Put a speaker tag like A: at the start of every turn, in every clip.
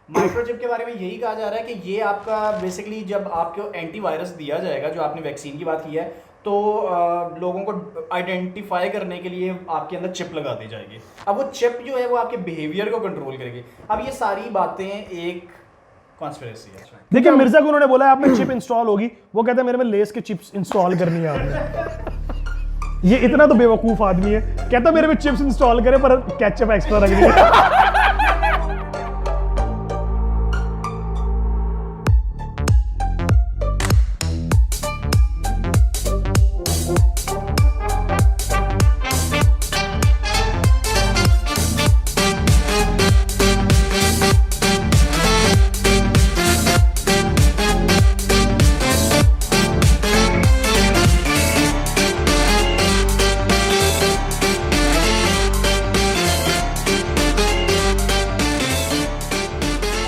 A: Microchip के बारे में यही कहा जा रहा है कि ये आपका बेसिकली जब आपको एंटीवायरस दिया जाएगा, जो आपने वैक्सीन की बात की है, तो लोगों को आइडेंटिफाई करने के लिए आपके अंदर चिप लगा दी जाएगी। अब वो चिप जो है वो आपके बिहेवियर को कंट्रोल करेगी। अब ये सारी बातें एक कॉन्स्पिरेसी है।
B: देखिए मिर्जा को उन्होंने बोला है आप में चिप इंस्टॉल होगी, वो कहता है मेरे में लेस के चिप्स इंस्टॉल करनी है आपने। ये इतना तो बेवकूफ आदमी है, कहता मेरे में चिप्स इंस्टॉल करे पर केचप एक्स्ट्रा रख दी।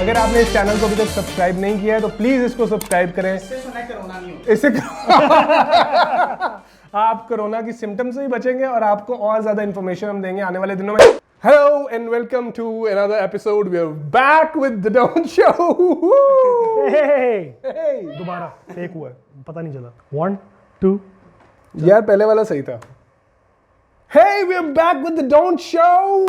B: अगर आपने इस चैनल को अभी तक सब्सक्राइब नहीं किया है तो प्लीज इसको सब्सक्राइब करें।
A: इससे सुना कोरोना नहीं होता।
B: इससे आप कोरोना की सिम्टम्स से भी बचेंगे और आपको और ज्यादा इंफॉर्मेशन हम देंगे आने वाले दिनों में। Hello and welcome to another episode, we are back with the don show. दोबारा एक हुआ है, पता नहीं चला। 1 2 यार पहले वाला सही था। Hey we are back with the don show.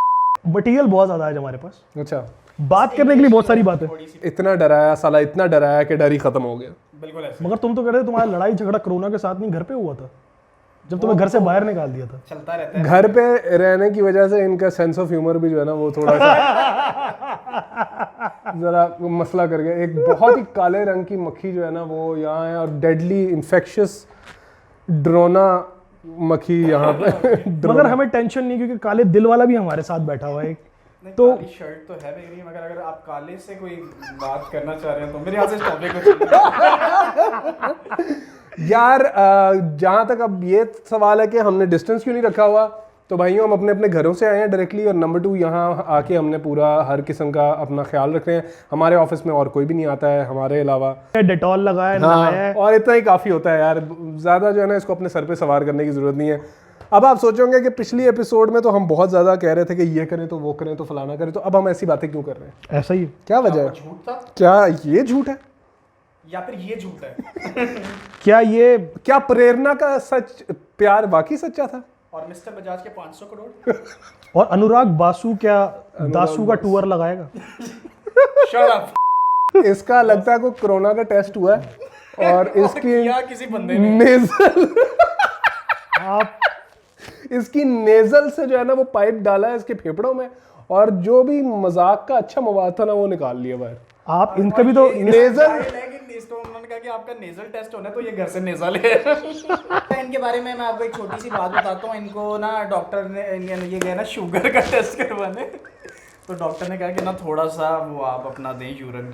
B: Material बहुत ज्यादा है हमारे पास, अच्छा बात करने के लिए बहुत सारी बातें। इतना डराया साला, इतना डराया कि डर ही खत्म हो गया।
A: बिल्कुल ऐसे।
B: मगर तुम तो कह रहे थे तुम्हारा लड़ाई झगड़ा कोरोना के साथ नहीं घर पे हुआ था, जब तुम्हें घर से बाहर निकाल दिया था।
A: चलता रहता है।
B: घर पे रहने की वजह से इनका सेंस ऑफ ह्यूमर भी जो है ना वो थोड़ा सा जरा मसला कर गया। एक बहुत ही काले रंग की मक्खी जो है ना वो यहाँ है, और डेडली इन्फेक्शियस ड्रोना मक्खी यहाँ पे। मगर हमें टेंशन नहीं, क्योंकि काले दिल वाला भी हमारे साथ बैठा हुआ है।
A: तो शर्ट तो है मेरी, मगर अगर आप काले से कोई बात करना चाह रहे हैं तो मेरे यहाँ से इस टॉपिक को
B: यार जहाँ तक अब ये सवाल है कि हमने डिस्टेंस क्यों नहीं रखा हुआ, तो भाइयों हम अपने अपने घरों से आए हैं डायरेक्टली, और नंबर 2 यहाँ आके हमने पूरा हर किस्म का अपना ख्याल रख रहे हैं। हमारे ऑफिस में और कोई भी नहीं आता है हमारे अलावा। डेटॉल लगाया है और इतना ही काफ़ी होता है यार, ज़्यादा जो है ना इसको अपने सर पे सवार करने की ज़रूरत नहीं है। अब आप सोचोगे कि पिछली एपिसोड में तो हम बहुत ज़्यादा कह रहे थे कि ये करें तो वो करें तो फलाना करें, तो अब हम ऐसी बातें क्यों कर रहे हैं? ऐसा ही क्या वजह है?
A: झूठ था
B: क्या ये झूठ है
A: या फिर ये झूठ है?
B: क्या प्रेरणा का सच प्यार वाकई सच्चा था?
A: और मिस्टर बजाज के 500 करोड़
B: और अनुराग बासु क्या दासू का टूर लगाएगा?
A: Shut up.
B: इसका लगता है कोई कोरोना का टेस्ट हुआ है और इसकी
A: किसी बंदे ने
B: नेजल आप इसकी नेजल से जो है ना वो पाइप डाला है इसके फेफड़ों में, और जो भी मजाक का अच्छा मवाद था ना वो निकाल लिया बाहर। आप इनका भी तो नेजल,
A: उन्होंने कहा कि आपका नेजल टेस्ट होना है तो ये घर से नेजल है। इनके बारे में मैं आपको एक छोटी सी बात बताता हूँ। इनको ना डॉक्टर ने ये गया ना शुगर का टेस्ट करवाने, तो डॉक्टर ने कहा कि ना थोड़ा सा वो आप अपना दें यूरिन,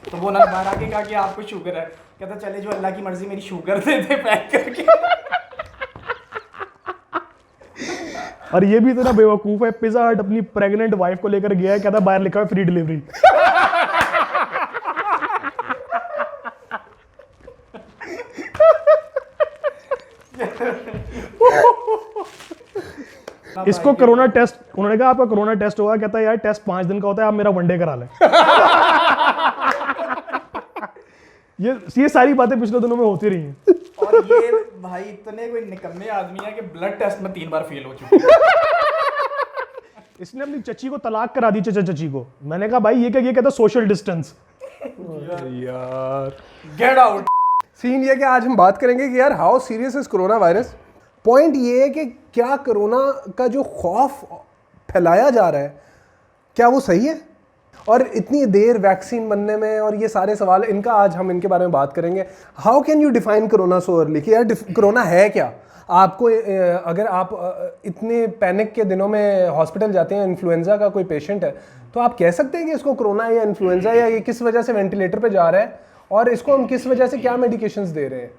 A: तो वो ना बाहर आके कहा कि आपको शुगर है। कहता चले जो अल्लाह की मर्जी, मेरी शुगर दे दे पैक करके।
B: और ये भी इतना बेवकूफ है, पिज्जा हट अपनी प्रेग्नेंट वाइफ को लेकर गया है, कहता बाहर लिखा है फ्री डिलीवरी। इसको कोरोना टेस्ट, उन्होंने कहा आपका कोरोना टेस्ट होगा, कहता है यार टेस्ट 5 दिन का होता है, आप मेरा वनडे करा लें। ये सारी बातें पिछले दिनों में होती रही हैं।
A: और ये भाई इतने कोई निकम्मे आदमी है कि ब्लड टेस्ट में 3 बार फेल हो चुके हैं।
B: इसने अपनी चची को तलाक करा दी, चची को। मैंने कहा भाई ये क्या, ये कहता सोशल डिस्टेंस। यार
A: गेट आउट।
B: सीन ये कि आज हम बात करेंगे कि यार how serious is corona virus. Point ये है कि क्या कोरोना का जो खौफ फैलाया जा रहा है क्या वो सही है, और इतनी देर वैक्सीन बनने में, और ये सारे सवाल इनका आज हम इनके बारे में बात करेंगे। How can you define corona so early, कि यार कोरोना है क्या? आपको अगर आप इतने पैनिक के दिनों में हॉस्पिटल जाते हैं, इन्फ्लुएंजा का कोई पेशेंट है, तो आप कह सकते हैं कि इसको कोरोना है या इन्फ्लुएंजा, या ये किस वजह से वेंटिलेटर पे जा रहा है और इसको हम किस वजह से क्या मेडिकेशंस दे रहे हैं।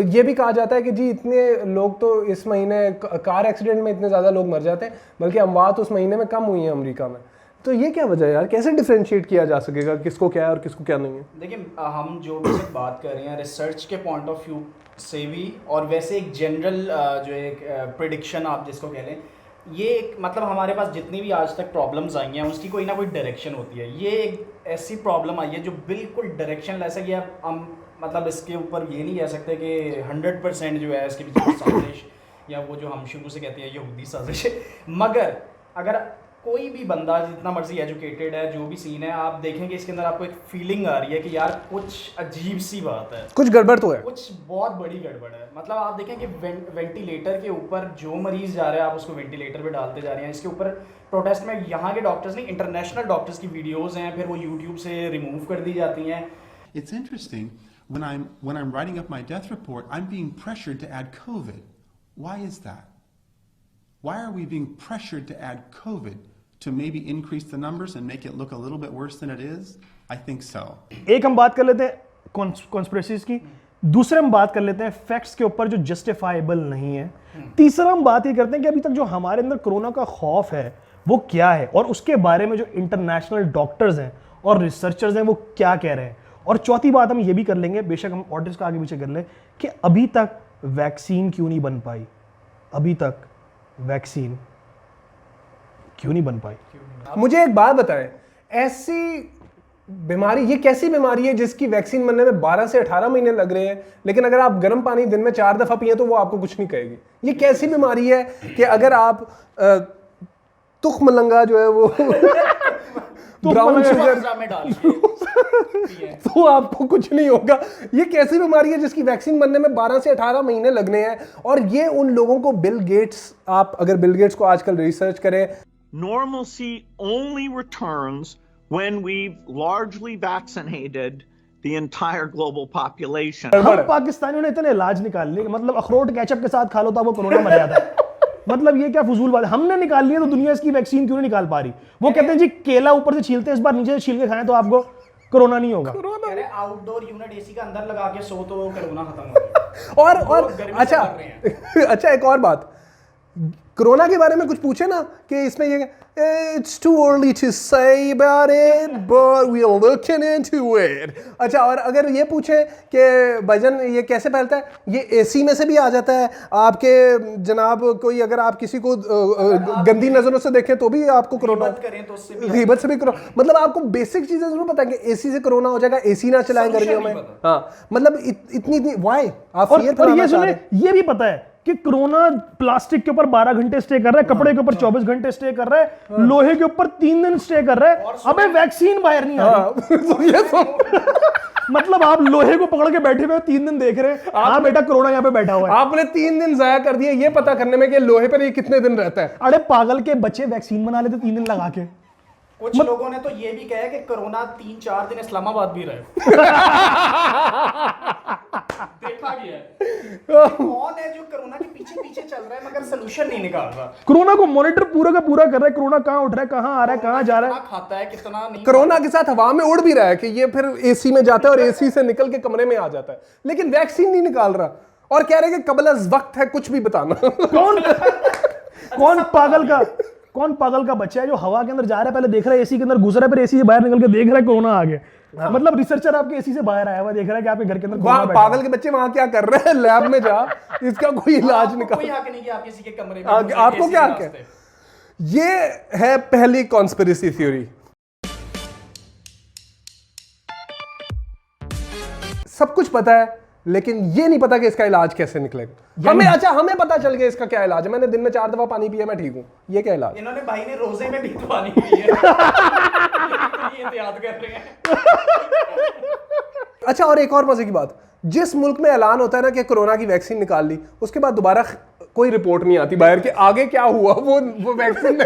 B: ये भी कहा जाता है कि जी इतने लोग तो इस महीने कार एक्सीडेंट में इतने ज़्यादा लोग मर जाते हैं, बल्कि अमवात उस महीने में कम हुई हैं अमेरिका में। तो ये क्या वजह है यार, कैसे डिफरेंशिएट किया जा सकेगा किसको क्या है और किसको क्या नहीं है?
A: देखिए हम जो भी बात कर रहे हैं रिसर्च के पॉइंट ऑफ व्यू से भी, और वैसे एक जनरल जो एक प्रेडिक्शन आप जिसको कह लें, ये एक मतलब हमारे पास जितनी भी आज तक प्रॉब्लम्स आई हैं उसकी कोई ना कोई डायरेक्शन होती है। ये एक ऐसी प्रॉब्लम आई है जो बिल्कुल डायरेक्शन लेस है कि अब हम मतलब इसके ऊपर ये नहीं कह सकते कि 100% जो है इसके पीछे साजिश या वो जो हम शुरू से कहते हैं यहूदी साजिश है। मगर अगर कोई भी बंदा जितना मर्जी एजुकेटेड है, जो भी सीन है, आप देखेंगे इसके अंदर आपको एक फीलिंग आ रही है कि यार कुछ अजीब सी बात है,
B: कुछ गड़बड़ तो है,
A: कुछ बहुत बड़ी गड़बड़ है। मतलब आप देखें कि वेंटिलेटर के ऊपर जो मरीज जा रहा है आप उसको वेंटिलेटर पे डालते जा रहे हैं। इसके ऊपर प्रोटेस्ट में यहाँ के डॉक्टर्स नहीं, इंटरनेशनल डॉक्टर्स की वीडियोस हैं, फिर वो यूट्यूब से रिमूव कर दी जाती हैं।
C: It's interesting, when I'm writing up my death report, I'm being pressured to add COVID. Why is that? Why are we being pressured to add COVID to maybe increase the numbers and make it look a little bit worse than it is? I think so.
D: एक हम बात कर लेते हैं conspiracies की, दूसरे हम बात कर लेते हैं फैक्ट्स के ऊपर जो जस्टिफाइबल नहीं है, तीसरा हम बात ये करते हैं कि अभी तक जो हमारे अंदर कोरोना का खौफ है वो क्या है और उसके बारे में जो इंटरनेशनल डॉक्टर्स हैं और रिसर्चर्स हैं वो क्या कह रहे हैं। और चौथी बात हम ये भी कर लेंगे, बेशक हम ऑडियंस का आगे पीछे कर लें, कि अभी तक वैक्सीन क्यों नहीं बन पाई, अभी तक वैक्सीन क्यों नहीं बन पाई।
B: मुझे एक बात बताएं, ऐसी बीमारी, ये कैसी बीमारी है जिसकी वैक्सीन बनने में 12 से 18 महीने लग रहे हैं, लेकिन अगर आप गर्म पानी दिन में 4 दफा पिए तो वो आपको कुछ नहीं कहेगी। ये कैसी बीमारी है कि अगर आप तुखमलंगा जो है वो ब्राउन शुगर
A: में डाल के
B: तो आपको कुछ नहीं होगा। ये कैसी बीमारी है जिसकी वैक्सीन बनने में 12 से 18 महीने लगने हैं? और ये उन लोगों को बिल गेट्स, आप अगर बिल गेट्स को आजकल रिसर्च करें,
E: normalcy only returns when we've largely vaccinated the entire global population.
D: हम पाकिस्तानियों ने इतने इलाज निकाल लिए, मतलब अखरोट केचप के साथ खा लो तो आपको कोरोना मर जाता है। मतलब ये क्या फजूल बात है, हमने निकाल लिया तो दुनिया इसकी वैक्सीन क्यों नहीं निकाल पा रही। वो कहते हैं जी केला ऊपर से छीलते हैं, इस बार नीचे से छील के खाएं तो आपको कोरोना नहीं होगा।
A: कह रहे आउटडोर यूनिट एसी का अंदर लगा के सो तो कोरोना खत्म हो जाएगा।
B: और अच्छा एक और बात, कोरोना के बारे में कुछ पूछे ना कि इसमें ये it's too early to say about it but we are looking into it. अच्छा, और अगर ये पूछे कि भाईजान ये कैसे फैलता है, ये एसी में से भी आ जाता है आपके जनाब, कोई अगर आप किसी को गंदी नजरों से देखें तो भी आपको कोरोना
A: करें तो उससे भी
B: गीबत से भी कोरोना, मतलब आपको बेसिक चीजें जरूर पता है कि एसी से कोरोना हो जाएगा, एसी ना चलाएं गर्मियों में। हाँ, मतलब इतनी वाई आप
D: और
B: फियर फैलाना चाह रहे हैं।
D: ये भी पता है कि कोरोना प्लास्टिक के ऊपर 12 घंटे स्टे कर रहा है, कपड़े के ऊपर 24 घंटे स्टे कर रहा है, लोहे के ऊपर 3 दिन स्टे कर रहा है, अबे वैक्सीन बाहर नहीं आ रही। मतलब आप लोहे को पकड़ के बैठे हुए 3 दिन देख रहे हैं, हाँ बेटा कोरोना यहाँ पे बैठा हुआ है।
B: आपने 3 दिन जाया कर दिए ये पता करने में कि लोहे पर ये कितने दिन रहता है।
D: अरे पागल के बच्चे वैक्सीन बना लेते 3 दिन लगा के।
A: कुछ लोगों ने तो ये भी कहा कि कोरोना 3-4 दिन इस्लामाबाद भी रहे। देखा गया है कौन है जो कोरोना के पीछे पीछे चल रहा है मगर सलूशन नहीं निकाल रहा।
D: कोरोना को मॉनिटर पूरा का पूरा कर रहा है, कोरोना कहाँ उठ रहा है, कहाँ आ रहा है, कहाँ जा रहा है,
A: खाता है कितना नहीं,
B: कोरोना के साथ हवा में उड़ भी रहा है कि ये फिर एसी में जाता है और एसी से निकल के कमरे में आ जाता है, लेकिन वैक्सीन नहीं निकाल रहा और कह रहे हैं कि कबल अज़ वक्त है कुछ भी बताना।
D: कौन पागल का बच्चा है जो हवा के अंदर जा रहा है, पहले देख रहा है एसी के अंदर घुस रहा है, फिर एसी से बाहर निकल के देख रहा है कोरोना आ गया। मतलब रिसर्चर आपके एसी से बाहर आया हुआ देख रहा है कि आपके घर के अंदर कोरोना बैठा है।
B: पागल के बच्चे वहां क्या कर रहे हैं, लैब में जा, इसका कोई इलाज निकाल।
A: कोई हक नहीं कि आप किसी के कमरे में
B: आपको क्या हक है? ये है पहली कॉन्स्पिरेसी थ्योरी। सब कुछ पता है लेकिन ये नहीं पता कि इसका इलाज कैसे निकलेगा। हमें पता चल गया इसका क्या इलाज है, मैंने दिन में 4 दफा पानी पिया, मैं ठीक हूं, ये क्या इलाज?
A: इन्होंने भाई ने रोजे में भी तो पानी पी है। ये याद कर रहे हैं।
B: अच्छा, और एक और मजे की बात, जिस मुल्क में ऐलान होता है ना कि कोरोना की वैक्सीन निकाल ली, उसके बाद दोबारा कोई रिपोर्ट नहीं आती बाहर के आगे क्या हुआ, वो वैक्सीन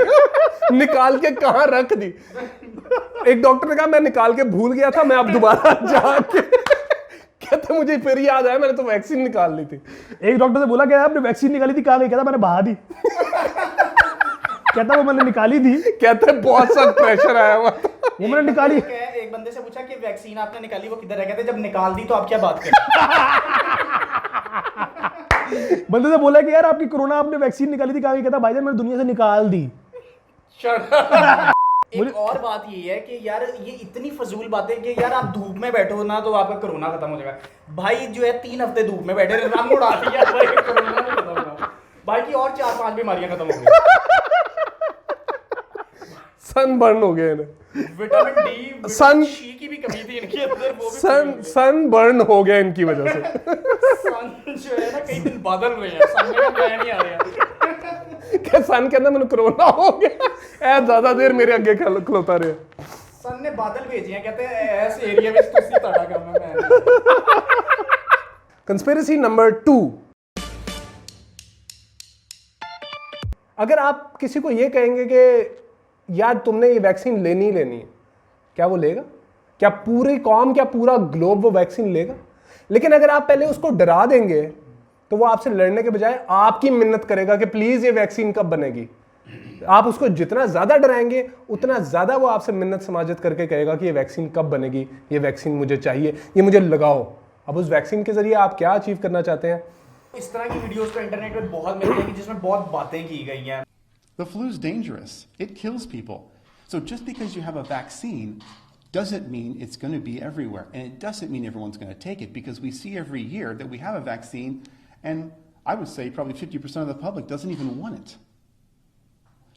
B: निकाल के कहां रख दी। एक डॉक्टर ने कहा मैं निकाल के भूल गया था, मैं अब दोबारा जाके कहते मुझे फिर याद आया मैंने तो वैक्सीन निकाल ली थी।
D: एक डॉक्टर से बोला क्या आपने वैक्सीन निकाली थी, कहा गई, कहता मैंने बहा दी। कहता वो मैंने निकाली थी,
B: कहते बहुत सा प्रेशर आया हुआ,
D: वो मैंने निकाली।
A: एक बंदे से पूछा कि वैक्सीन आपने निकाली वो किधर है, कहते जब निकाल दी तो आप क्या बात कर।
D: बंदे से बोला कि यार आपकी कोरोना आपने वैक्सीन निकाली थी, कहा गई, कहता भाईजान मैंने दुनिया से निकाल दी।
A: एक और बात ये है कि यार ये इतनी फजूल बातें कि यार आप धूप में बैठो ना तो आपका कोरोना खत्म हो जाएगा। भाई जो है 3 हफ्ते धूप में बैठे रंग उड़ा दिया, भाई कोरोना नहीं खत्म होगा, भाई की और 4-5 बीमारियां खत्म हो गई।
B: सन बर्न हो गया इन्हें,
A: विटामिन डी
B: सन
A: शी की भी कमी थी इनके अंदर, वो भी
B: सन बर्न हो गया इनकी वजह से।
A: सन जो है ना कई दिन बादल हुए हैं, सन में मैं नहीं आ रहा।
B: क्या सन के अंदर मैंने कोरोना हो गया, ऐ ज्यादा देर मेरे आगे खलोता रहे।
A: सन ने बादल भेजे हैं, कहते हैं ऐसे एरिया में तुसी ताड़ा करना मैं।
B: कंस्पिरेसी नंबर 2, अगर आप किसी को ये कहेंगे कि यार तुमने ये वैक्सीन लेनी ही लेनी है, क्या वो लेगा? क्या पूरी कौम, क्या पूरा ग्लोब वो वैक्सीन लेगा? लेकिन अगर आप पहले उसको डरा देंगे तो वो आपसे लड़ने के बजाय आपकी मिन्नत करेगा कि प्लीज ये वैक्सीन कब बनेगी। आप उसको जितना ज्यादा डराएंगे उतना ज्यादा वो आपसे मिन्नत समाजत करके कहेगा कि ये वैक्सीन कब बनेगी, ये वैक्सीन मुझे चाहिए, ये मुझे लगाओ। अब उस वैक्सीन के जरिए आप क्या अचीव करना चाहते हैं?
A: इस तरह की वीडियोस तो इंटरनेट पे बहुत मिल जाएंगी जिसमें बहुत बातें की गई हैं।
C: The flu is dangerous. It kills people. So just because you have a vaccine doesn't mean it's going to be everywhere. And it doesn't mean everyone's going to take it, because we see every year that we have a vaccine, and I would say probably 50% of the public doesn't even want it.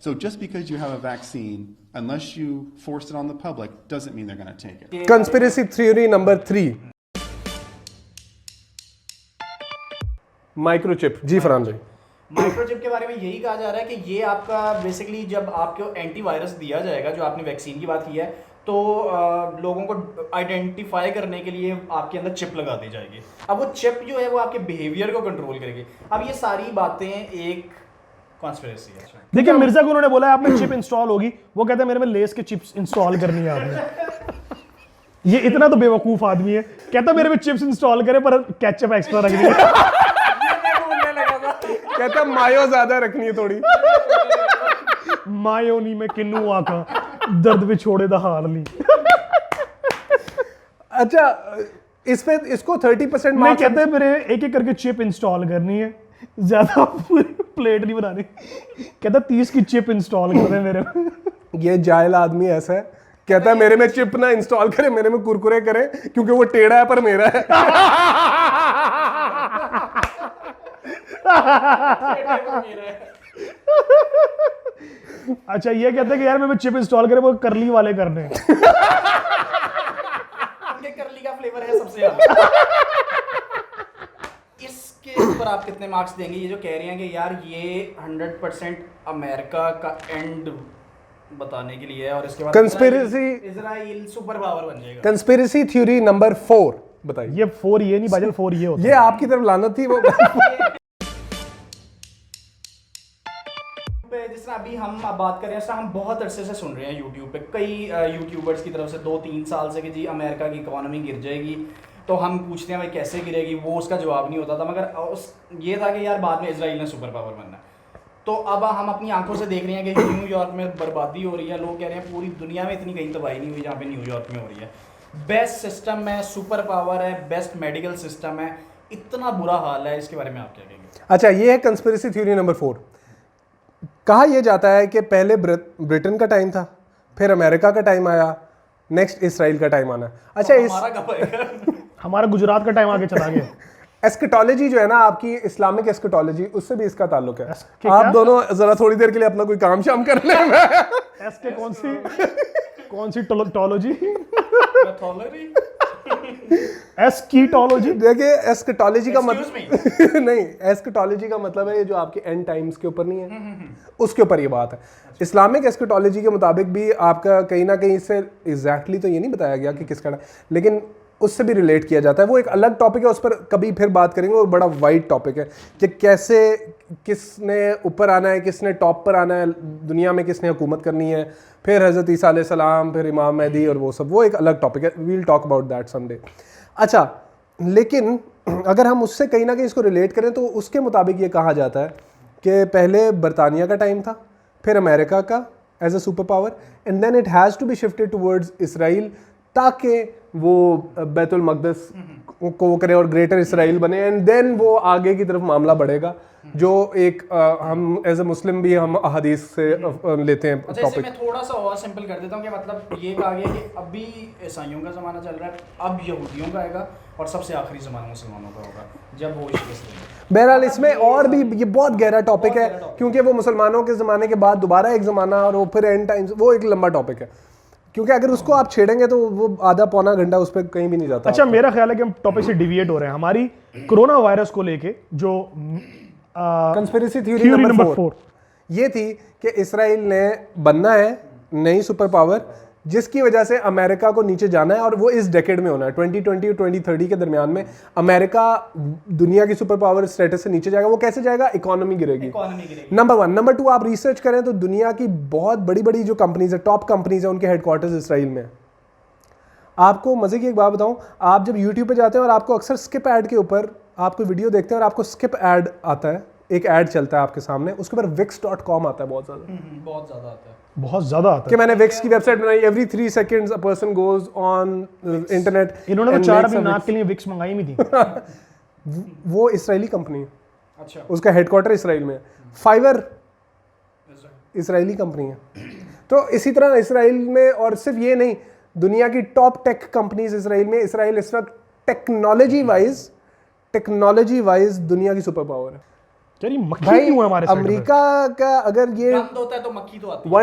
C: So just because you have a vaccine, unless you force it on the public, doesn't mean they're going to take it.
B: Conspiracy theory number 3, microchip. जी फरहान भाई।
A: Microchip के बारे में यही कहा जा रहा है कि ये आपका बेसिकली जब आपको एंटीवायरस दिया जाएगा, जो आपने वैक्सीन की बात की है, तो लोगों को आइडेंटिफाई करने के लिए आपके अंदर चिप लगा दी जाएगी। अब वो चिप जो है वो आपके बिहेवियर को कंट्रोल करेगी। अब ये सारी बातें एक कॉन्स्पिरेसी है।
D: देखिए मिर्जा को उन्होंने बोला है आप में चिप इंस्टॉल होगी, वो कहता है मेरे में लेस के चिप्स इंस्टॉल करनी है आपने। ये इतना तो बेवकूफ आदमी है, कहता मेरे में चिप्स इंस्टॉल करे पर केचप एक्स्ट्रा रख दी।
B: कहता मायो ज्यादा रखनी है थोड़ी।
D: मायो नहीं मैं किन्नू आका दर्द भी छोड़े दा हाल नहीं।
B: अच्छा, इस पे इसको 30%
D: मैं कहता है मेरे एक एक करके चिप इंस्टॉल करनी है, ज्यादा प्लेट नहीं बनानी। कहता 30 की चिप इंस्टॉल कर दे मेरे में।
B: ये जाहिल आदमी ऐसा है, कहता है मेरे में चिप ना इंस्टॉल करे, मेरे में कुरकुरे करे, क्योंकि वो टेढ़ा है पर मेरा है।
D: अच्छा ये कहते हैं कि यार मैं चिप इंस्टॉल करे वो करली वाले करने।
A: उनके करली का फ्लेवर है सबसे ज्यादा। इसके ऊपर आप कितने मार्क्स देंगे? ये जो कह रहे हैं कि यार ये 100% अमेरिका का एंड बताने के लिए है और इसके बाद इजराइल सुपर पावर बन जाएगा।
B: कंस्पिरेसी थ्योरी नंबर 4 बताइए।
D: ये 4 ये नहीं बाजल 4 ये होता
B: ये आपकी तरफ लानत थी वो।
A: जिस तरह अभी हम बात कर रहे हैं, हम बहुत अरसे से सुन रहे हैं यूट्यूब पे कई यूट्यूबर्स की तरफ से 2-3 साल से कि जी अमेरिका की इकोनॉमी गिर जाएगी। तो हम पूछते हैं भाई कैसे गिरेगी, वो उसका जवाब नहीं होता था, मगर ये था कि यार बाद में इजराइल ने सुपर पावर बनना है। तो अब हम अपनी आंखों से देख रहे हैं कि न्यूयॉर्क में बर्बादी हो रही है। लोग कह रहे हैं पूरी दुनिया में इतनी कहीं तबाही नहीं हुई जहाँ पे न्यूयॉर्क में हो रही है। बेस्ट सिस्टम है, सुपर पावर है, बेस्ट मेडिकल सिस्टम है, इतना बुरा हाल है। इसके बारे में आप क्या कहेंगे?
B: अच्छा, ये है कंस्पिरेसी थ्योरी नंबर 4। कहा यह जाता है कि पहले ब्रिटेन का टाइम था, फिर अमेरिका का टाइम आया, नेक्स्ट इसराइल का टाइम आना। अच्छा,
D: हमारा गुजरात का टाइम आगे चला गया।
B: एस्केटोलॉजी जो है ना आपकी, इस्लामिक एस्केटोलॉजी, उससे भी इसका ताल्लुक है। आप दोनों जरा थोड़ी देर के लिए अपना कोई काम शाम कर लें।
D: एस्के कौन सी टोलॉजी? एस्कीटोलॉजी।
B: देखिए एस्केटोलॉजी का मतलब नहीं, एस्केटोलॉजी का मतलब है ये जो आपके एंड टाइम्स के ऊपर नहीं है, उसके ऊपर ये बात है। इस्लामिक एस्केटोलॉजी के मुताबिक भी आपका कहीं ना कहीं इससे एग्जैक्टली तो ये नहीं बताया गया कि किसका, लेकिन उससे भी रिलेट किया जाता है। वो एक अलग टॉपिक है, उस पर कभी फिर बात करेंगे। वो बड़ा वाइड टॉपिक है कि कैसे किसने ऊपर आना है, किसने टॉप पर आना है, दुनिया में किसने हुकूमत करनी है, फिर हज़रत ईसा अलैहिस्सलाम, फिर इमाम महदी और वो सब। वो एक अलग टॉपिक है, we'll talk about that someday. अच्छा, लेकिन अगर हम उससे कहीं ना कहीं इसको रिलेट करें तो उसके मुताबिक ये कहा जाता है कि पहले बरतानिया का टाइम था, फिर अमेरिका का as a super power, and then it has to be shifted towards Israel, ताकि वो बैतुल मक़दस को वो करे और ग्रेटर इसराइल बने, एंड देन वो आगे की तरफ मामला बढ़ेगा, जो एक हम एज ए मुस्लिम भी हम हदीस से लेते हैं
A: अच्छा, इसे
B: टॉपिक।
A: मैं थोड़ा सा और सिंपल कर देता हूँ कि मतलब ये कहा गया कि अभी ईसाइयों का ज़माना चल रहा है, अब यहूदियों का आएगा और सबसे आखिरी ज़माना मुसलमानों का होगा जब वो शिकस्त देंगे।
B: बहरहाल इसमें और भी ये बहुत गहरा टॉपिक है,
A: गहरा topic
B: क्योंकि वो मुसलमानों के ज़माने के बाद दोबारा एक ज़माना और वो फिर एंड टाइम्स, वो एक लंबा टॉपिक है, क्योंकि अगर उसको आप छेड़ेंगे तो वो आधा पौना घंटा उस पर कहीं भी नहीं जाता।
D: अच्छा, मेरा ख्याल है कि हम टॉपिक से डिविएट हो रहे हैं। हमारी कोरोना वायरस को लेके जो
B: conspiracy theory
D: theory
B: number
D: number
B: 4 ये थी कि इसराइल ने बनना है नई सुपर पावर, जिसकी वजह से अमेरिका को नीचे जाना है, और वो इस डेकेड में होना है 2020 और 2030 के दरमियान में अमेरिका दुनिया की सुपर पावर स्टेटस से नीचे जाएगा। वो कैसे जाएगा? इकोनॉमी गिरेगी,
A: इकोनॉमी गिरेगी।
B: नंबर 1। नंबर 2, आप रिसर्च करें तो दुनिया की बहुत बड़ी बड़ी जो कंपनीज है, टॉप कंपनीज है, उनके हेडक्वार्टर्स इसराइल में है। आपको मजे की एक बात बताऊं, आप जब यूट्यूब पे जाते हैं और आपको अक्सर स्किप ऐड के ऊपर आप कोई वीडियो देखते हैं और आपको स्किप ऐड आता है, एक ऐड चलता है आपके सामने, उसके ऊपर wix.com आता है बहुत ज्यादा,
A: बहुत ज़्यादा आता है।
D: बहुत ज्यादा आता
B: कि
D: है।
B: मैंने विक्स की वेबसाइट बनाई, every 3 seconds a person goes on internet.
D: इन्होंने तो 4 अभी नाक के लिए विक्स मंगाई भी थी।
B: वो इसराइली कंपनी है,
A: अच्छा,
B: उसका हेडक्वार्टर इसराइल में है। फाइवर इसराइली कंपनी है। तो इसी तरह इसराइल में, और सिर्फ ये नहीं, दुनिया की टॉप टेक कंपनीज इसराइल में। इसराइल इस वक्त टेक्नोलॉजी वाइज दुनिया की सुपर पावर है।
D: यार ये मक्खी
B: भाई
D: क्यों है हमारे साइड पे?
B: अमेरिका का अगर ये
A: गंद होता है तो मक्खी तो आती है।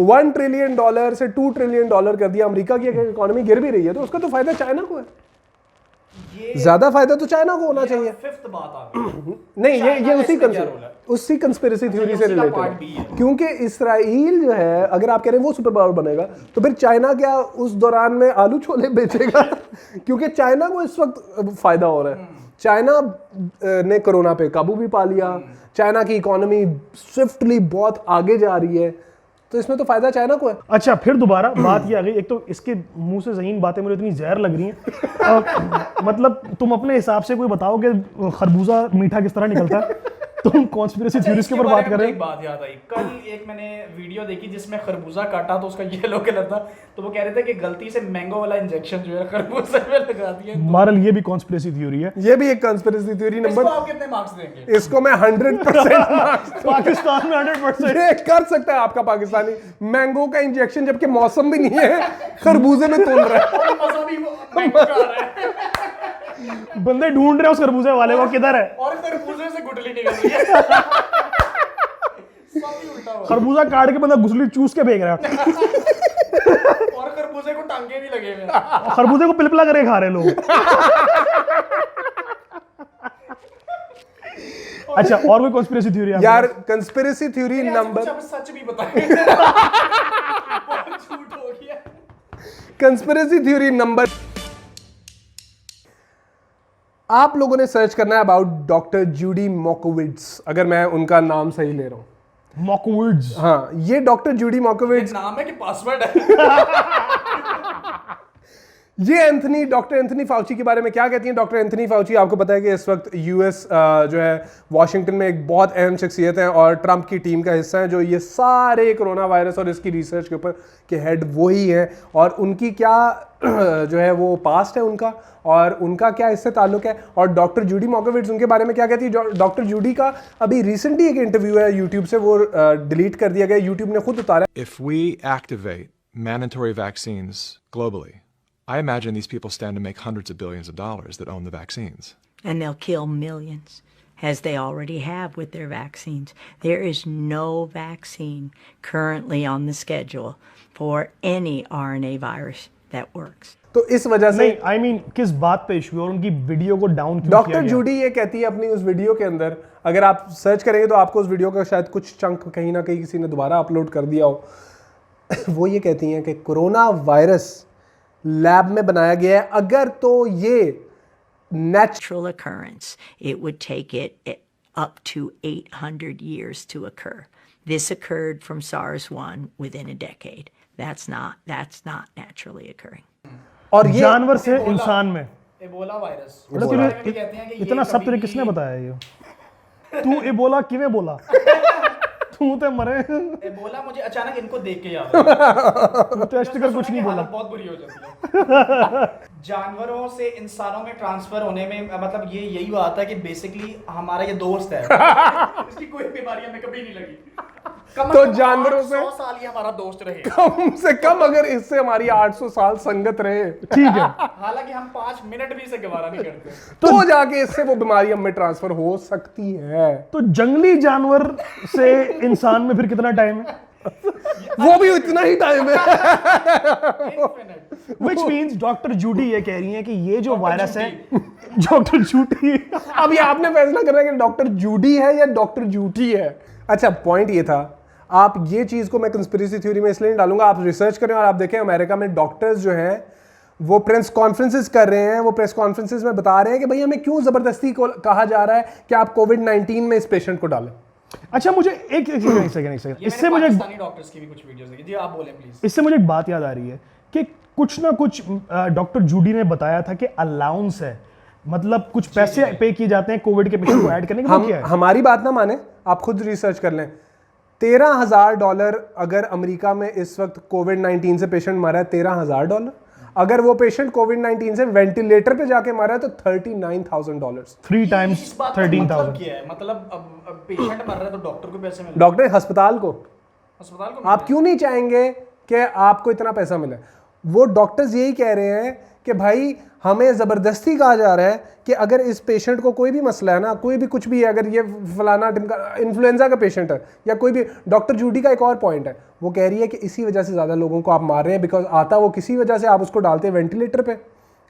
B: 1 ट्रिलियन डॉलर से 2 ट्रिलियन डॉलर कर दिया अमेरिका की, अगर इकोनॉमी गिर भी रही है तो उसका तो फायदा चाइना को है, ज्यादा फायदा तो चाइना को होना चाहिए।
A: फिफ्थ बात आ गई।
B: नहीं, ये
A: चाइना
B: उसी
A: इसमें क्या रोल है?
B: उसी कंस्पिरेसी थ्योरी से
A: उसी का
B: रिलेटेड
A: part भी
B: है,
A: है।
B: क्योंकि इसराइल जो है, अगर आप कह रहे हैं वो सुपर पावर बनेगा, तो फिर चाइना क्या उस दौरान में आलू छोले बेचेगा? क्योंकि चाइना को इस वक्त फायदा हो रहा है। चाइना ने कोरोना पे काबू भी पा लिया, चाइना की इकोनॉमी स्विफ्टली बहुत आगे जा रही है, तो इसमें तो फायदा चाइना को है।
D: अच्छा, फिर दोबारा बात ये आ गई, एक तो इसके मुंह से ज़हीन बातें मुझे इतनी जहर लग रही हैं। मतलब तुम अपने हिसाब से कोई बताओ कि खरबूजा मीठा किस तरह निकलता है, तुम कॉन्स्पिरेसी थ्योरीज के ऊपर बात कर रहे
A: एक बात याद आई, कल एक मैंने वीडियो देखी जिसमें खरबूजा काटा तो उसका येलो कलर था, तो वो कह रहे थे कि गलती से मैंगो वाला इंजेक्शन जो है खरबूजे में लगा दिया।
D: हो। मारल, ये भी कॉन्स्पिरेसी थ्योरी है।
B: ये भी एक कंस्पिरेसी थ्योरी
A: इसको
B: नंबर,
A: आप कितने मार्क्स देंगे?
B: इसको मैं 100% मार्क्स
D: पाकिस्तान में 100%।
B: ये कर सकता है आपका पाकिस्तानी। मैंगो का इंजेक्शन जबकि मौसम भी नहीं है, खरबूजे में तोड़ रहा है।
A: और मजा भी मैंगो का आ रहा है
D: बंदे ढूंढ रहे हैं उस खरबूजे वाले को, किधर है?
A: और खरबूजे से गुठली निकल रही है। सब ही उल्टा हुआ।
D: खरबूजा काट के बंदा गुसली चूस के फेंक रहा है,
A: और खरबूजे को टांगे भी लगे हुए हैं।
D: और खरबूजे को पिलपिला करके खा रहे हैं लोग। अच्छा, और कोई कॉन्स्पिरेसी थ्योरी
B: यार कंस्पिरेसी थ्योरी
A: कुछ
B: नंबर,
A: अब सच भी बताएं। बहुत झूठ हो गया।
B: कंस्पिरेसी थ्योरी नंबर, आप लोगों ने सर्च करना है अबाउट डॉक्टर जूडी मोकोविट्ज, अगर मैं उनका नाम सही ले रहा हूं।
D: मोकोविट्ज।
B: हाँ, ये डॉक्टर जूडी मोकोविट्ज,
A: नाम है कि पासवर्ड है?
B: ये डॉक्टर एंथनी फाउची के बारे में क्या कहती हैं? डॉक्टर एंथनी फाउची, आपको पता है कि इस वक्त यूएस जो है वॉशिंगटन में एक बहुत अहम शख्सियत है और ट्रंप की टीम का हिस्सा है, जो ये सारे कोरोना वायरस और इसकी रिसर्च के ऊपर के हेड वही है। और उनकी क्या जो है वो पास्ट है उनका, और उनका क्या इससे ताल्लुक है, और डॉक्टर जूडी मोकोविट्ज उनके बारे में क्या कहती है? डॉक्टर जूडी का अभी रिसेंटली एक इंटरव्यू है यूट्यूब से, वो डिलीट कर दिया गया, यूट्यूब ने खुद उतारा।
F: If we activate mandatory vaccines globally, I imagine these people stand to make hundreds of billions of dollars that own the vaccines.
G: And they'll kill millions, as they already have with their vaccines. There is no vaccine currently on the schedule for any RNA virus that works.
B: तो इस वजह से
D: नहीं, I mean, किस बात पे issue है और उनकी वीडियो को डाउन क्यों किया
B: डॉक्टर
D: गया?
B: जूडी ये कहती है अपनी उस वीडियो के अंदर, अगर आप सर्च करेंगे तो आपको उस वीडियो का शायद कुछ चंक कहीं ना कहीं किसी ने दोबारा अपलोड कर दिया हो। वो ये कहती हैं कि कोरोना वायरस लैब में बनाया गया है, अगर तो ये
G: Natural occurrence, it would take it up to 800 years to occur. This occurred from SARS-1 within a decade. That's not naturally occurring.
B: और ये
D: जानवर से इंसान में
A: एबोला वायरस।
D: मतलब
A: उसके बारे में भी कहते हैं कि
D: इतना
A: ये
D: सब तुझे
A: कभी
D: किसने
A: भी-
D: बताया? ये तू एबोला किਵੇਂ बोला? तू तो मरे,
A: बोला मुझे अचानक इनको देख के याद आया।
D: तू टेस्ट कर कुछ नहीं बोला।
A: हालत बहुत बुरी हो जाती है। जानवरों से इंसानों में ट्रांसफर होने में मतलब ये यही बात है कि बेसिकली हमारा ये दोस्त है। इसकी कोई बीमारी हमें कभी नहीं लगी।
B: तो जानवरों से
A: 100 साल ये हमारा दोस्त रहे।
B: कम से कम अगर इससे हमारी 800 साल संगत रहे,
D: ठीक है,
A: हालांकि हम 5 मिनट भी इसे गवारा नहीं करते।
B: तो जाके इससे वो बीमारी हमें ट्रांसफर हो सकती है।
D: तो जंगली जानवर से इंसान में फिर कितना टाइम है?
B: वो भी इतना ही टाइम है।
D: Which means डॉक्टर जूडी ये कह रही है कि ये जो वायरस है, डॉक्टर जूडी,
B: अब ये आपने फैसला करना है कि डॉक्टर जूडी है या डॉक्टर जूठी है। अच्छा, पॉइंट ये था, आप ये चीज को मैं कंस्पिरेसी थ्योरी में इसलिए नहीं डालूंगा, आप रिसर्च करें और आप देखें अमेरिका में डॉक्टर्स जो हैं वो प्रेस कॉन्फ्रेंसेस कर रहे हैं, वो प्रेस कॉन्फ्रेंसेस में बता रहे हैं कि भाई हमें क्यों जबरदस्ती को कहा जा रहा है कि आप कोविड-19 में इस पेशेंट को डालें।
D: अच्छा, मुझे एक सेकंड, इससे मुझे
A: पाकिस्तानी डॉक्टर्स की भी कुछ वीडियोस देखी। जी आप बोलें प्लीज।
D: इससे मुझे एक बात याद आ रही है कि कुछ ना कुछ डॉक्टर जूडी ने बताया था कि अलाउंस है, मतलब कुछ पैसे पे किए जाते हैं कोविड के पेशेंट को ऐड करने के लिए। क्या है?
B: हमारी बात ना माने, आप खुद रिसर्च कर लें। $13,000 अगर अमेरिका में इस वक्त कोविड-19 से पेशेंट मरा है, $13,000। अगर वो पेशेंट कोविड-19 से वेंटिलेटर पे जाके मरा है तो $39,000।
D: 3 times 13,000।
A: क्या है मतलब? अब पेशेंट मर रहा है तो डॉक्टर को पैसे मिल,
B: डॉक्टर अस्पताल को
A: अस्पताल को
B: आप क्यों नहीं चाहेंगे कि आपको इतना पैसा मिले? वो डॉक्टर्स यही कह रहे हैं कि भाई हमें ज़बरदस्ती कहा जा रहा है कि अगर इस पेशेंट को कोई भी मसला है ना, कोई भी कुछ भी है, अगर ये फलाना इन्फ्लुएंजा का पेशेंट है या कोई भी, डॉक्टर जूडी का एक और पॉइंट है, वो कह रही है कि इसी वजह से ज़्यादा लोगों को आप मार रहे हैं, बिकॉज आता वो किसी वजह से, आप उसको डालते हैं वेंटिलेटर पे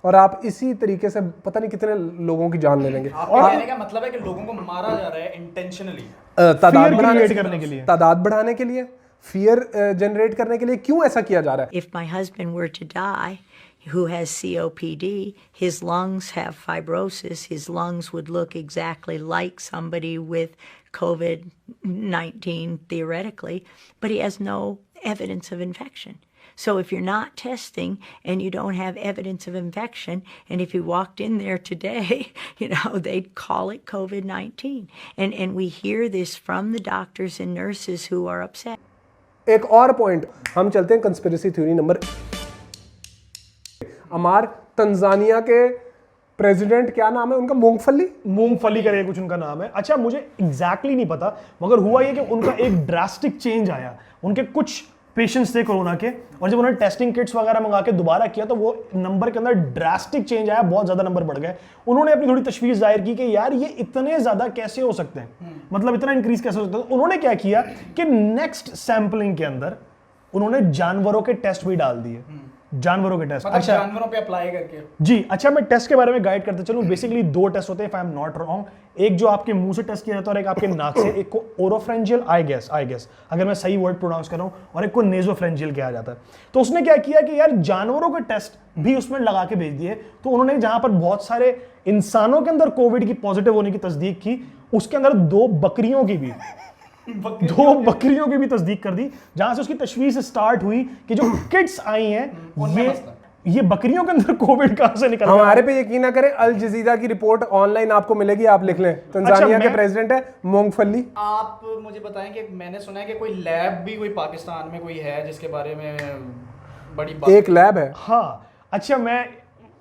B: और आप इसी तरीके से पता नहीं कितने लोगों की जान ले लेंगे।
A: और कहने का मतलब है कि लोगों को मारा जा रहा है इंटेंशनली,
B: तादाद बढ़ाने के लिए, फियर जनरेट करने के लिए। क्यों ऐसा किया जा रहा है?
G: If my husband were to die, who has COPD, his lungs have fibrosis, his lungs would look exactly like somebody with COVID-19 theoretically, but he has no evidence of infection. So if you're not testing and you don't have evidence of infection, and if you walked in there today, you know, they'd call it COVID-19. And we hear this from the doctors and nurses who are upset.
B: एक और point, हम चलते हैं conspiracy theory number. अमार, Tanzania के president, क्या नाम है उनका?
D: मूंगफली करके कुछ उनका नाम है। अच्छा, मुझे एग्जैक्टली नहीं पता, मगर हुआ ये कि उनका एक ड्रास्टिक चेंज आया। उनके कुछ पेशेंट्स थे कोरोना के, और जब उन्होंने टेस्टिंग किट्स वगैरह मंगा के दोबारा किया तो वो नंबर के अंदर ड्रास्टिक चेंज आया, बहुत ज्यादा नंबर बढ़ गए। उन्होंने अपनी थोड़ी तशवीश जाहिर की कि यार ये इतने ज्यादा कैसे हो सकते हैं, मतलब इतना इंक्रीज कैसे हो सकता है। तो उन्होंने क्या किया कि नेक्स्ट सैंपलिंग के अंदर उन्होंने जानवरों के टेस्ट भी डाल दिए, जानवरों के टेस्ट।
A: मतलब अच्छा, जानवरों पे अप्लाई करके जी।
D: अच्छा, मैं टेस्ट के बारे में गाइड करते चलूं। बेसिकली 2 टेस्ट होते हैं, if I am not wrong. एक जो आपके मुंह से टेस्ट किया जाता है और एक आपके नाक से, एक को ओरोफ्रेंजियल आई गेस अगर मैं सही वर्ड प्रोनाउंस कर रहा हूं, और एक को नेजोफ्रेंजियल किया जाता है। तो उसने क्या किया कि यार जानवरों के टेस्ट भी उसमें लगा के भेज दिए। तो उन्होंने जहां पर बहुत सारे इंसानों के अंदर कोविड की पॉजिटिव होने की तस्दीक की, उसके अंदर 2 बकरियों की भी तस्दीक कर दी, जहां से उसकी तशवीश स्टार्ट हुई कि जो किड्स आई हैं ये बकरियों के अंदर कोविड कहां से निकल।
B: हमारे पे यकीन ना करें, अल जजीरा की रिपोर्ट ऑनलाइन आपको मिलेगी, आप लिख लें। तंजानिया के प्रेसिडेंट है मूंगफली।
A: आप मुझे बताएं कि मैंने सुना है कि कोई लैब भी कोई पाकिस्तान में कोई है जिसके बारे में बड़ी बात।
B: एक लैब है,
D: हाँ। अच्छा, मैं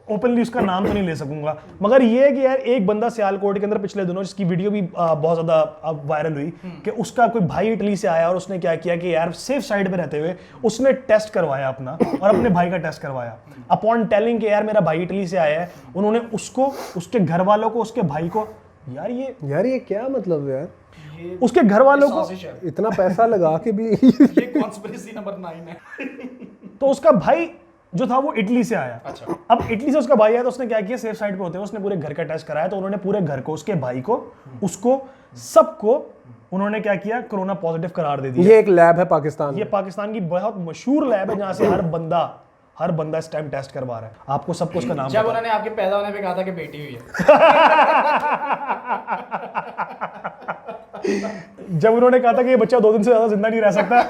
D: ओपनली उसका नाम तो नहीं ले सकूंगा, मगर ये है कि यार एक बंदा सियालकोट के अंदर पिछले दिनों, जिसकी वीडियो भी बहुत ज्यादा अब वायरल हुई, कि उसका कोई भाई इटली से आया और उसने क्या किया कि यार सेफ साइड पे रहते हुए उसने टेस्ट करवाया अपना और अपने भाई का टेस्ट करवाया। अपॉन टेलिंग कि यार मेरा भाई इटली से आया है, उन्होंने उसको, उसके घर वालों को, उसके भाई को, यार ये
B: क्या मतलब यार,
D: उसके घर वालों को
B: इतना पैसा लगा के भी
A: ये कॉन्स्पिरेसी नंबर 9 है।
D: तो उसका भाई जो था वो इटली से आया।
A: अच्छा।
D: अब इटली से उसका भाई आया तो उसने क्या किया, सेफ साइड पे होते हुए उसने पूरे घर का टेस्ट कराया। तो उन्होंने पूरे घर को, उसके भाई को, उसको, सबको उन्होंने क्या किया, कोरोना पॉजिटिव करार दे दिया।
B: ये एक लैब है पाकिस्तान,
D: ये पाकिस्तान की बहुत मशहूर लैब है, जहां से हर बंदा इस टाइम टेस्ट करवा रहा है। आपको सबको उसका नाम
A: जब उन्होंने आपके पैदा होने पे कहा था कि बेटी हुई है
D: जब उन्होंने कहा था कि ये बच्चा 2 दिन से ज्यादा जिंदा नहीं रह सकता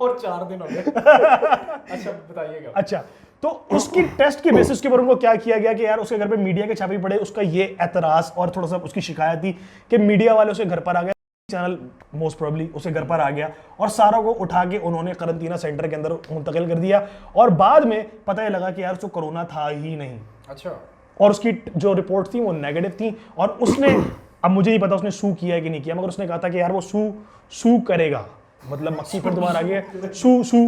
A: और 4 दिन हो गए। अच्छा, बताइएगा।
D: अच्छा, तो उसकी टेस्ट के बेसिस के ऊपर उनको क्या किया गया कि यार उसके घर पे मीडिया के छापे पड़े, उसका ये एतराज और थोड़ा सा उसकी शिकायत थी कि मीडिया वाले उसके घर पर आ गए, चैनल मोस्ट प्रोबेबली उसके घर पर आ गया और सारा को उठा के उन्होंने करंटीना सेंटर के अंदर मुंतकिल कर दिया और बाद में पता ही लगा कि यार उसको कोरोना था ही नहीं।
A: अच्छा।
D: और उसकी जो रिपोर्ट थी वो नेगेटिव थी और उसने अब मुझे नहीं पता उसने सू किया है कि नहीं किया, मगर उसने कहा था कि यार वो सू करेगा, मतलब मक्खी फिर दोबारा आ गया सू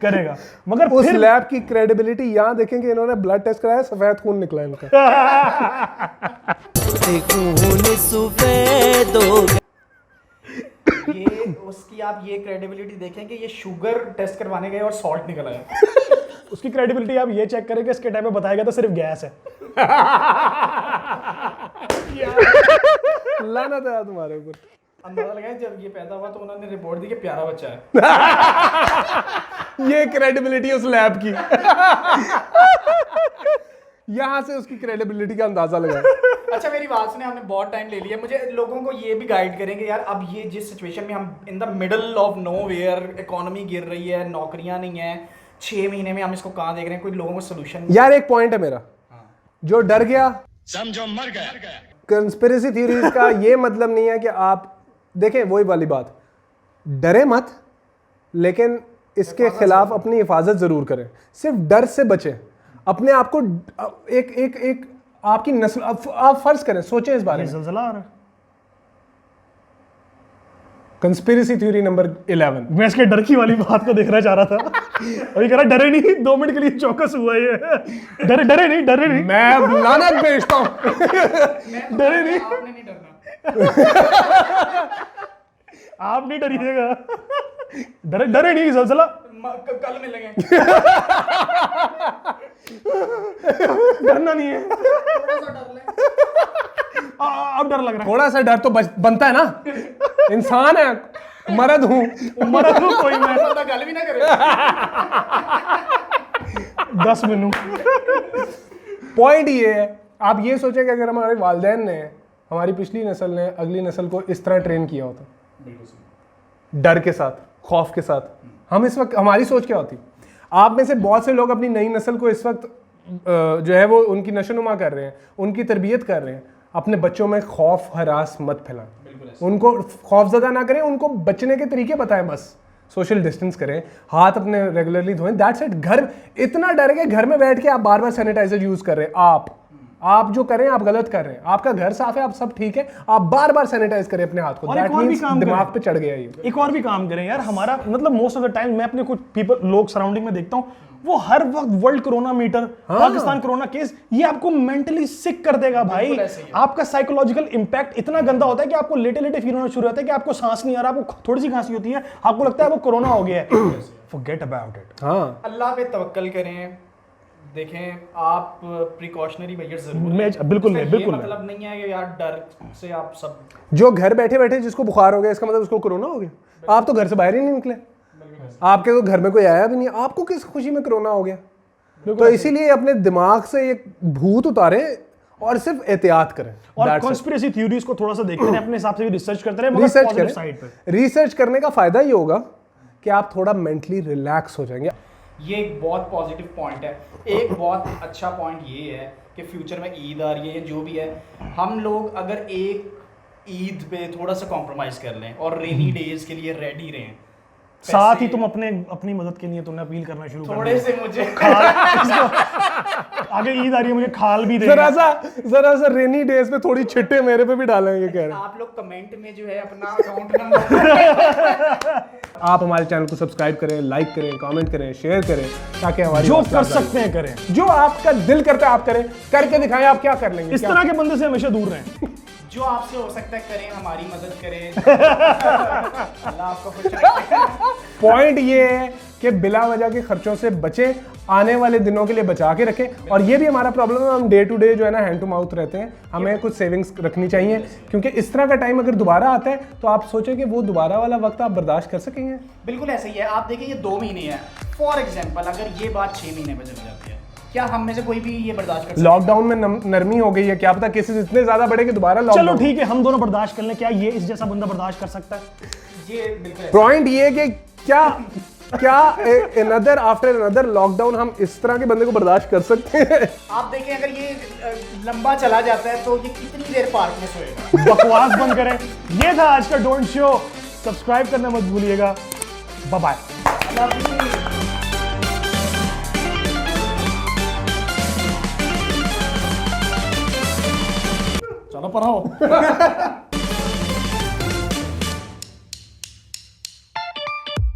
D: करेगा। मगर
B: उस
D: फिर
B: लैब की क्रेडिबिलिटी यहाँ देखेंगे, इन्होंने ब्लड टेस्ट कराया, सफेद खून निकला इनका।
A: ये उसकी आप ये क्रेडिबिलिटी देखें कि ये शुगर टेस्ट करवाने गए और सॉल्ट निकल आया।
D: उसकी क्रेडिबिलिटी आप ये चेक करें कि इसके टाइम में बताया गया था सिर्फ गैस है।
B: लानत है तुम्हारे ऊपर।
A: अंदाजा लगाया जब ये पैदा हुआ तो उन्होंने रिपोर्ट दी कि प्यारा बच्चा है।
B: ये क्रेडिबिलिटी उस लैब की। यहां से उसकी क्रेडिबिलिटी का अंदाजा लगाया।
A: अच्छा मेरी बात सुने, हमने बहुत टाइम ले लिया, मुझे लोगों को ये भी गाइड करेंगे यार, अब ये जिस सिचुएशन में हम in the middle of nowhere, economy गिर रही है, नौकरियां नहीं है, 6 महीने में हम इसको कहाँ देख रहे हैं, कोई लोगों को सोल्यूशन।
B: यार एक पॉइंट है मेरा, जो डर गया समझो मर गया। कंस्पिरेसी थ्योरीज का ये मतलब नहीं है कि आप देखें, वही वाली बात, डरे मत, लेकिन इसके खिलाफ अपनी हिफाजत जरूर करें। सिर्फ डर से बचें, अपने आप को एक आपकी नस्ल, आप फर्ज करें, सोचें इस बारे में।
D: ज़लज़ला आ रहा है।
B: Conspiracy theory number 11।
D: मैं इसके डर की वाली बात को देखना चाह रहा था। अभी कह रहा डरे नहीं, 2 मिनट के लिए चौकस हुआ ये। डरे नहीं
B: मैं लानत भेजता हूं।
D: डरे नहीं,
A: आपने नहीं डरना।
D: आप नहीं डरिएगा। डरे नहीं, ज़लज़ला
A: कल मिलेंगे।
D: डरना नहीं है।
A: थोड़ा सा डर ले।
D: अब डर लग रहा है।
B: थोड़ा सा डर तो बनता है ना, इंसान है, मर्द हूं।
D: मरा तो कोई मैं
A: बंदा गल भी ना करे।
D: 10 मिनट।
B: पॉइंट ये है, आप ये सोचें कि अगर हमारे वालिदैन ने, हमारी पिछली नस्ल ने अगली नस्ल को इस तरह ट्रेन किया होता, डर के साथ, खौफ के साथ, हम इस वक्त, हमारी सोच क्या होती? आप में से बहुत से लोग अपनी नई नस्ल को इस वक्त जो है वो उनकी नशोनुमा कर रहे हैं, उनकी तरबियत कर रहे हैं। अपने बच्चों में खौफ हरास मत फैलाएं, उनको खौफजदा ना करें, उनको बचने के तरीके बताएं। बस सोशल डिस्टेंस करें, हाथ अपने रेगुलरली धोएं, दैट्स इट। घर इतना डर के घर में बैठ के आप बार बार सैनिटाइजर यूज कर रहे हैं, आप जो करें आप गलत कर रहे हैं। आपका घर साफ है, आप सब ठीक है, आप बार बार सैनिटाइज करें अपने हाथ को।
D: और एक और भी काम
B: दिमाग
D: करें।
B: पे चढ़ गया ये।
D: एक और भी काम करें यार, हमारा मतलब मोस्ट ऑफ द टाइम मैं अपने कुछ लोग सराउंडिंग में देखता हूँ, वो हर वक्त world corona meter, Pakistan corona case, ये आपको मेंटली सिक कर देगा भाई। आपका साइकोलॉजिकल इंपैक्ट इतना गंदा होता है कि आपको लेटे फील होना शुरू होता है कि आपको सांस नहीं आ रहा, आपको थोड़ी सी खांसी होती है, आपको लगता है वो कोरोना हो गया है। Forget about it.
B: हाँ,
A: अल्लाह पे तवक्कल करें। देखें, आप प्रिकॉशनरी मेजर्स जरूर
D: मैं बिल्कुल नहीं, बिल्कुल
A: मतलब नहीं है कि यार डर से आप सब।
B: जो घर बैठे बैठे जिसको बुखार हो गया, इसका मतलब उसको कोरोना हो गया। आप तो घर से बाहर ही नहीं निकले, आपके तो घर में कोई आया भी नहीं, आपको किस खुशी में कोरोना हो गया? तो इसीलिए अपने दिमाग से एक भूत उतारें और सिर्फ एहतियात करें।
D: और कॉन्स्पिरेसी थ्योरीज को थोड़ा सा देखते हैं, अपने हिसाब से भी रिसर्च करते रहे, मगर
B: रिसर्च
D: पॉजिटिव
B: करें।
D: साइड पे।
B: रिसर्च करने का फायदा ये होगा कि आप थोड़ा मेंटली रिलैक्स हो जाएंगे।
A: ये एक बहुत पॉजिटिव पॉइंट है। एक बहुत अच्छा पॉइंट ये है कि फ्यूचर में ईद आ रही है, जो भी है, हम लोग अगर एक ईद पे थोड़ा सा कॉम्प्रोमाइज कर लें और रेनी डेज के लिए रेडी रहें,
D: साथ ही तुम अपनी मदद के लिए तुमने अपील करना शुरू कर
A: थोड़े से मुझे
D: आगे ईद आ रही है, मुझे खाल भी दे।
B: जरा सा रेनी डेज पे थोड़ी छिट्टे मेरे पे भी डालेंगे, कह रहे हैं।
A: आप लोग कमेंट में जो है अपना अकाउंट नंबर
B: आप हमारे चैनल को सब्सक्राइब करें, लाइक करें, कमेंट करें, शेयर करें, ताकि हमारी
D: जो
B: बात
D: कर
B: ज्यादा
D: सकते हैं करें,
B: जो आपका दिल करता है आप करें, करके दिखाएं आप क्या कर लेंगे।
D: इस तरह के बंदे से हमेशा दूर रहें।
A: जो आपसे हो सकता है करें, हमारी मदद करें। अल्लाह आपको खुश रखे।
B: पॉइंट ये है कि बिला वजह के खर्चों से बचें, आने वाले दिनों के लिए बचा के रखें। और ये भी हमारा प्रॉब्लम है, हम डे टू डे जो है ना हैंड टू माउथ रहते हैं, हमें कुछ सेविंग्स रखनी चाहिए, क्योंकि इस तरह का टाइम अगर दोबारा आता है तो आप सोचें कि वो दोबारा वाला वक्त आप बर्दाश्त कर सकेंगे।
A: बिल्कुल ऐसा ही है। आप देखिए, ये 2 महीने है, फॉर एग्जाम्पल, अगर ये बात 6 महीने में चल जाती है, क्या हम में से कोई भी ये बर्दाश्त कर सकता है?
B: लॉकडाउन में नरमी हो गई है, क्या पता केसेस इतने ज्यादा बढ़े कि दोबारा
D: चलो
B: लॉकडाउन।
D: ठीक है, हम दोनों बर्दाश्त कर लें, क्या ये इस जैसा बंदा बर्दाश्त कर सकता है?
A: ये बिल्कुल
B: पॉइंट ये है कि क्या क्या अनदर आफ्टर अनदर लॉकडाउन हम इस तरह के बंदे को बर्दाश्त कर सकते हैं?
A: आप देखें अगर ये लंबा चला जाता है तो ये कितनी देर पार्क में सोएगा।
D: बकवास बंद करें। ये था आज का डोंट शो। सब्सक्राइब करना मत भूलिएगा। Bye bye.
A: चलो पढ़ाओ।